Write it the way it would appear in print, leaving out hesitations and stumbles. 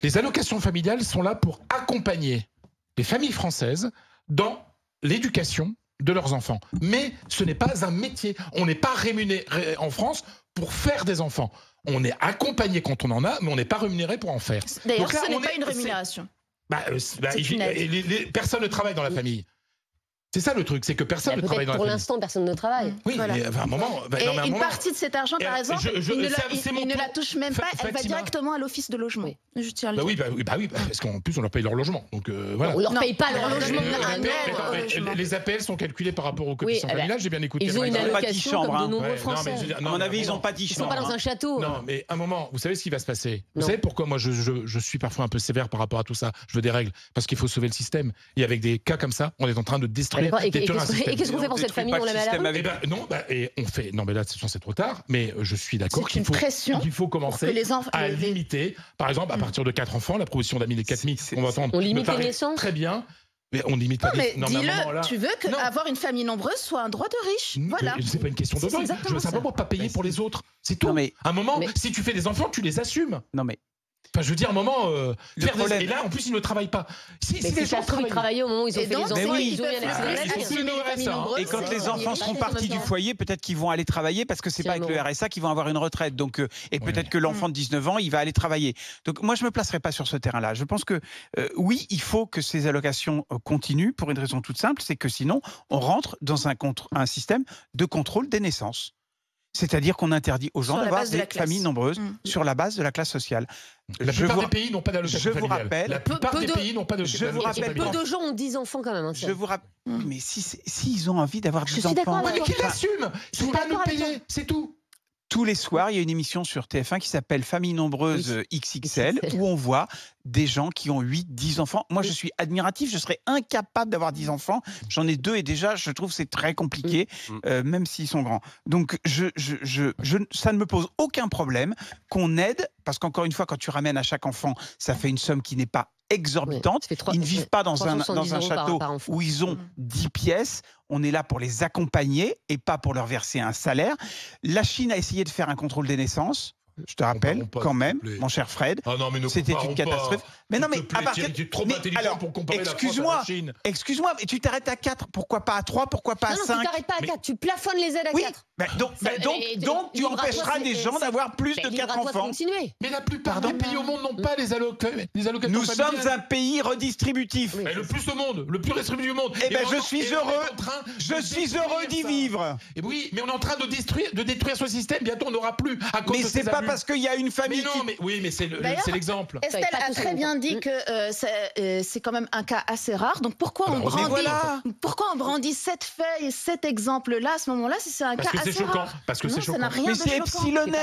Les allocations familiales sont là pour accompagner les familles françaises dans l'éducation de leurs enfants. Mais ce n'est pas un métier. On n'est pas rémunéré en France pour faire des enfants. On est accompagné quand on en a, mais on n'est pas rémunéré pour en faire. D'ailleurs, ce n'est pas une rémunération. Personne ne travaille dans la famille. C'est ça le truc, c'est que personne ne travaille dans la famille. Pour l'instant, personne ne travaille. Oui, voilà. mais à un moment... une partie de cet argent, par exemple, il ne la touche même pas, elle va directement à l'office de logement. Oui. Je tiens à le dire. Oui, parce qu'en plus, on leur paye leur logement. Donc, voilà. On leur paye pas leur logement. Les APL sont calculés par rapport aux cotisations familiales, j'ai bien écouté. Ils ont une allocation comme de nombreux Français. À mon avis, ils n'ont pas 10 chambres. Ils ne sont pas dans un château. Non, mais à un moment, vous savez ce qui va se passer. Vous savez pourquoi moi, je suis parfois un peu sévère par rapport à tout ça. Je veux des règles. Parce qu'il faut sauver le système. Et avec des cas comme ça, on est en train de détruire un système. Et qu'est-ce qu'on fait pour cette famille dont la maladie? Non, mais là, c'est trop tard. Mais je suis d'accord qu'il faut commencer à limiter. Par exemple, à partir de 4 enfants, la proposition d'Amélie Katmi, on va entendre. On limite les naissances. Très bien. Mais on limite pas. Non, mais dis-le, tu veux qu'avoir une famille nombreuse soit un droit de riche. Voilà. C'est pas une question de droit. Je veux simplement pas payer pour les autres. C'est tout. À un moment, si tu fais des enfants, tu les assumes. Non, mais. Enfin, je veux dire, à un moment, et là, en plus, ils ne travaillent pas. Si les gens travaillaient au moment où ils ont fait les enfants, ils ont eu. Et quand les enfants seront partis du foyer, peut-être qu'ils vont aller travailler parce que c'est pas avec le RSA qu'ils vont avoir une retraite. Donc, et peut-être que l'enfant de 19 ans, il va aller travailler. Donc, moi, je me placerai pas sur ce terrain-là. Je pense que oui, il faut que ces allocations continuent pour une raison toute simple, c'est que sinon, on rentre dans un système de contrôle des naissances. C'est-à-dire qu'on interdit aux gens d'avoir des familles nombreuses sur la base de la classe sociale. La plupart des pays n'ont pas d'allocation familiale. Je vous rappelle. La plupart des pays n'ont pas d'allocation familiale. Peu de gens ont 10 enfants quand même. Je vous rappelle. Mais s'ils ont envie d'avoir 10 enfants. Mais qu'ils l'assument. Ils ne sont pas à nous payer. C'est tout. Tous les soirs, il y a une émission sur TF1 qui s'appelle Famille nombreuse XXL, où on voit des gens qui ont 8, 10 enfants. Moi, je suis admiratif, je serais incapable d'avoir 10 enfants. J'en ai 2 et déjà, je trouve que c'est très compliqué, même s'ils sont grands. Donc, ça ne me pose aucun problème qu'on aide, parce qu'encore une fois, quand tu ramènes à chaque enfant, ça fait une somme qui n'est pas exorbitante. Ils ne vivent pas dans un château où ils ont 10 pièces. On est là pour les accompagner et pas pour leur verser un salaire. La Chine a essayé de faire un contrôle des naissances. Je te rappelle, quand même, mon cher Fred, c'était une catastrophe. Mais non, mais à partir tu es trop intelligent pour comparer la France à la Chine. Excuse-moi, mais tu t'arrêtes à 4. Pourquoi pas à 3? Pourquoi pas à 5? Non, tu t'arrêtes pas à 4. Tu plafonnes les aides à 4. Donc, tu empêcheras des gens d'avoir plus de 4 enfants. Mais la plupart des pays au monde n'ont pas les allocations. Nous sommes un pays redistributif. Le plus au monde, le plus redistributif du monde. Eh bien, je suis heureux. Je suis heureux d'y vivre. Et oui, mais on est en train de détruire ce système. Bientôt, on n'aura plus à cause de ces abus. Parce qu'il y a une famille. Mais c'est l'exemple. Estelle a très bien dit que c'est quand même un cas assez rare. Donc pourquoi on brandit cette feuille et cet exemple-là à ce moment-là si c'est un cas assez rare? Parce que c'est choquant. Ça n'a rien de choquant.